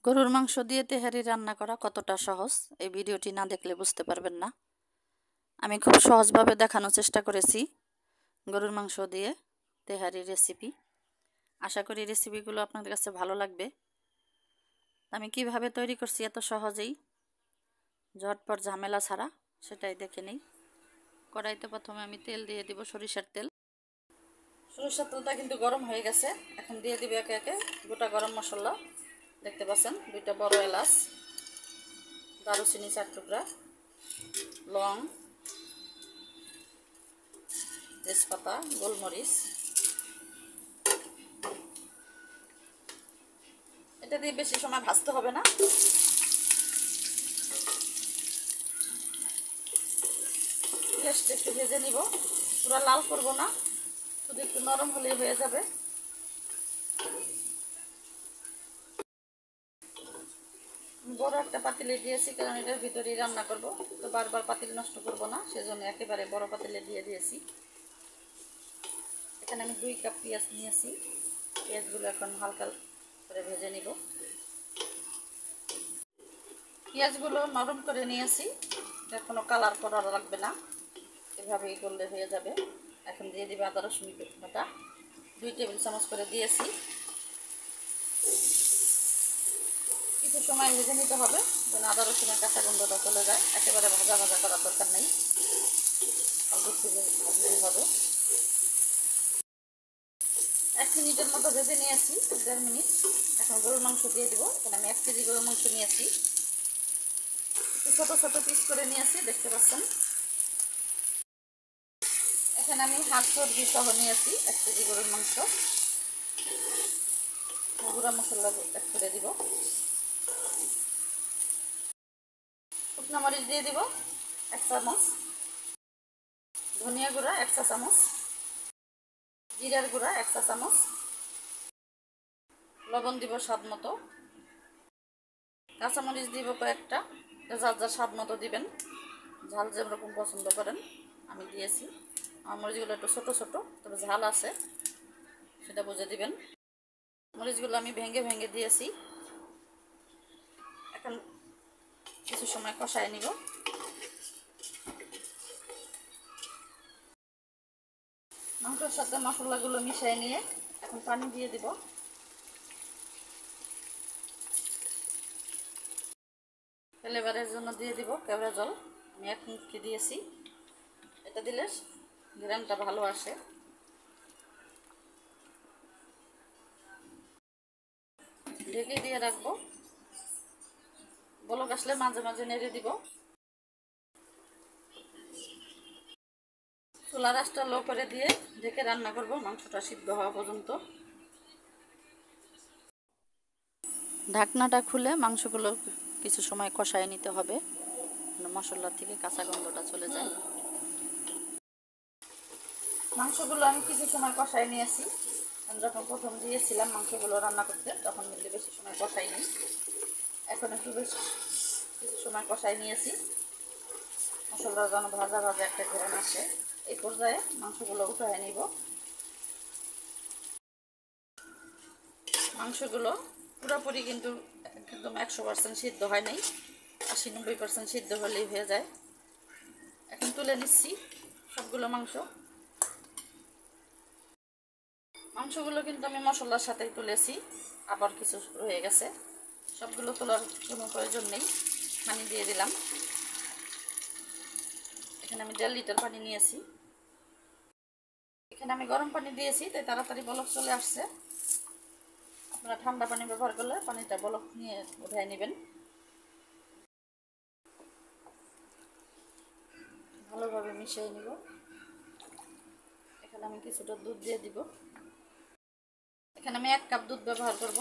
গরুর মাংস দিয়ে তেহারি রান্না করা কতটা সহজ এই ভিডিওটি না দেখলে বুঝতে পারবেন না। আমি খুব সহজভাবে দেখানোর চেষ্টা করেছি গরুর মাংস দিয়ে তেহারি রেসিপি। আশা করি রেসিপিগুলো আপনাদের কাছে ভালো লাগবে। আমি কিভাবে তৈরি করছি এত সহজেই, ঝটপট ঝামেলা ছাড়া, সেটাই দেখে নিই। কড়াইতে প্রথমে আমি তেল দিয়ে দিব, সরিষার তেল। সরিষার তেলটা কিন্তু গরম হয়ে গেছে। এখন দিয়ে দিব একে একে গোটা গরম মশলা। দেখতে পাচ্ছেন, 2টা বড় এলাচ, দারুচিনি 4 টুকরা, লং, তেজপাতা, গোলমরিচ। এটা দিয়ে বেশি সময় ভাজতে হবে না। পেঁয়াজটা একটু ভেজে নিব, পুরো লাল করব না, শুধু একটু নরম হলেই হয়ে যাবে। বড় একটা পাতিলে দিয়েছি, কারণ এটার ভিতরেই রান্না করব, তো বারবার পাতিল নষ্ট করব না, সেজন্য একেবারে বড় পাতিলে দিয়ে দিয়েছি। এখানে আমি 2 কাপ পেঁয়াজ নিয়েছি। পেঁয়াজগুলো এখন হালকা করে ভেজে নিব। পেঁয়াজগুলো নরম করে নিয়েছি, এর কোনো কালার করা লাগবে না, এভাবেই করলে হয়ে যাবে। এখন দিয়ে দিবে আদা রসুন বাটা, 2 টেবিল চামচ করে দিয়েছি। কিছু সময় ভেজে নিতে হবে, যেন আদা রসুনের কাঁচা গন্ধটা চলে যায়। একেবারে ভাজা ভাজা করার দরকার নেই, অল্প একটু ভাজলেই হবে। 1 মিনিটের মতো ভেজে নিয়েছি, 1.5 মিনিট। এখন গরুর মাংস দিয়ে দিব। এখানে আমি 1 কেজি গরুর মাংস নিয়েছি, একটু ছোটো ছোটো পিস করে নিয়েছি, দেখতে পাচ্ছেন। এখানে আমি হাত চর্বি সহ নিয়েছি 1 কেজি গরুর মাংস। গুঁড়া মশলা অ্যাড করে দিব। শুকনো মরিচ দিয়ে দিব 1 চামচ, ধনিয়া গুঁড়া 1 চা চামচ, জিরার গুঁড়া 1 চা চামচ, লবণ দিব স্বাদ মতো, কাঁচামরিচ দিব কয়েকটা, যার যার স্বাদ মতো দিবেন, ঝাল যেরকম পছন্দ করেন। আমি দিয়েছি, আমার মরিচগুলো একটু ছোটো ছোটো, তবে ঝাল আছে, সেটা বুঝে দিবেন। মরিচগুলো আমি ভেঙে ভেঙে দিয়েছি। এখন কিছু সময় কষায় নিব। মাংসের সাথে মশলাগুলো মিশিয়ে নিয়ে এখন পানি দিয়ে দিব। ফ্লেভারের জন্য দিয়ে দিব কেওড়া জল, আমি 1 মুটকি দিয়েছি। এটা দিলে গ্রানটা ভালো আসে। ঢেকে দিয়ে রাখবো, বলক আসলে মাঝে মাঝে নেড়ে দিব। চুলার আঁচটা লো করে দিয়ে ঢেকে রান্না করব মাংসটা সিদ্ধ হওয়া পর্যন্ত। ঢাকনাটা খুলে মাংসগুলো কিছু সময় কষায় নিতে হবে, মশলার থেকে কাঁচা গন্ধটা চলে যায়। মাংসগুলো আমি কিছু সময় কষায় নিয়েছি। আমি যখন প্রথম দিয়েছিলাম মাংসগুলো রান্না করতে, তখন কিন্তু বেশি সময় কষাইনি। এখন একটু বেশ কিছু সময় কষাই নিয়েছি, মশলার যেন ভাজা ভাজা একটা ঘ্রাণ আসে। এই পর্যায়ে মাংসগুলো উঠায় নিব। মাংসগুলো পুরোপুরি কিন্তু একদম 100% সিদ্ধ হয় নাই, 80-90% সিদ্ধ হলেই হয়ে যায়। এখন তুলে নিচ্ছি সবগুলো মাংসগুলো কিন্তু আমি মশলার সাথেই তুলেছি, আবার কিছু রয়ে গেছে। সবগুলো তোলার কোনো প্রয়োজন নেই, পানি দিয়ে দিলাম। এখানে আমি 1.5 লিটার পানি নিয়েছি। এখানে আমি গরম পানি দিয়েছি, তাই তাড়াতাড়ি বলক চলে আসছে। আপনারা ঠান্ডা পানি ব্যবহার করলে পানিটা বলক নিয়ে উঠায় নেবেন। ভালোভাবে মিশিয়ে নিব। এখানে আমি কিছুটা দুধ দিয়ে দিব। এখানে আমি 1 কাপ দুধ ব্যবহার করব।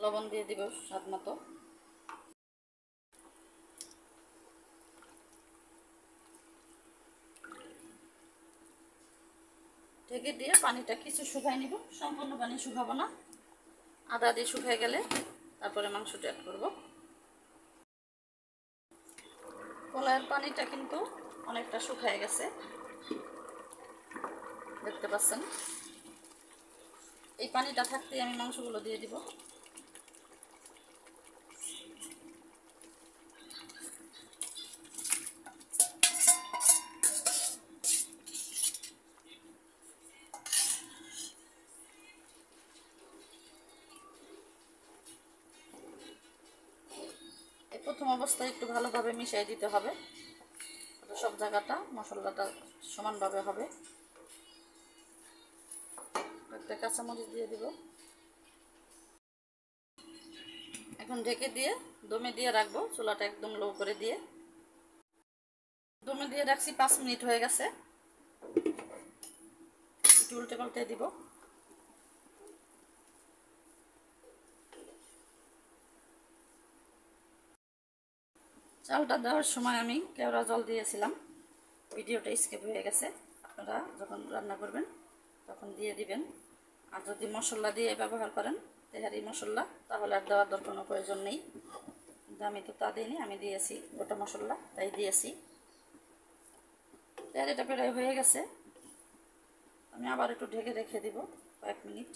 লবণ দিয়ে দিব স্বাদ মতো। ঢেকে দিয়ে পানিটা কিছু শুকাই নিব, সম্পূর্ণ পানি শুকাবো না, আধা দিয়ে শুকাই গেলে তারপরে মাংসটা অ্যাড করব। কলাইয়ের পানিটা কিন্তু অনেকটা শুকায় গেছে। দেখতে পাচ্ছেন। এই পানিটা থাকতেই আমি মাংসগুলো দিয়ে দিব। এই প্রথম অবস্থায় একটু ভালোভাবে মিশিয়ে দিতে হবে, সব জায়গাটা মশলাটা সমানভাবে হবে। একটা কাঁচামরিচ দিয়ে দিব। এখন ঢেকে দিয়ে দমে দিয়ে রাখবো, চুলাটা একদম লো করে দিয়ে। দমে দিয়ে রাখছি, 5 মিনিট হয়ে গেছে। একটু উল্টে পাল্টে দিব। চালটা দেওয়ার সময় আমি কেওড়া জল দিয়েছিলাম, ভিডিওটা স্কিপ হয়ে গেছে। আপনারা যখন রান্না করবেন তখন দিয়ে দিবেন। আর যদি মশলা দিয়ে ব্যবহার করেন তেহারি মশলা, তাহলে আর দেওয়ার কোনো প্রয়োজন নেই। কিন্তু আমি তো তা দিইনি, আমি দিয়েছি গোটা মশলা, তাই দিয়েছি। তেহারিটা প্রায় হয়ে গেছে, আমি আবার একটু ঢেকে রেখে দিব কয়েক মিনিট।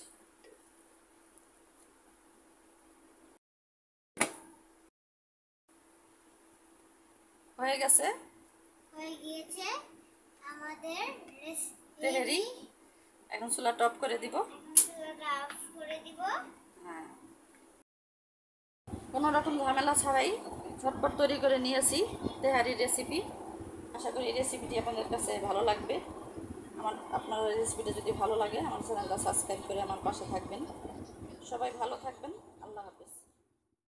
হয়ে গেছে, হয়ে গিয়েছে আমাদের তেহারি। এখন চুলাটা অফ করে দিব। হ্যাঁ, কোনো রকম ঝামেলা ছাড়াই ঝটপট তৈরি করে নিয়েছি তেহারির রেসিপি। আশা করি রেসিপিটি আপনাদের কাছে ভালো লাগবে। আপনার রেসিপিটা যদি ভালো লাগে আমার চ্যানেলটা সাবস্ক্রাইব করে আমার পাশে থাকবেন। সবাই ভালো থাকবেন।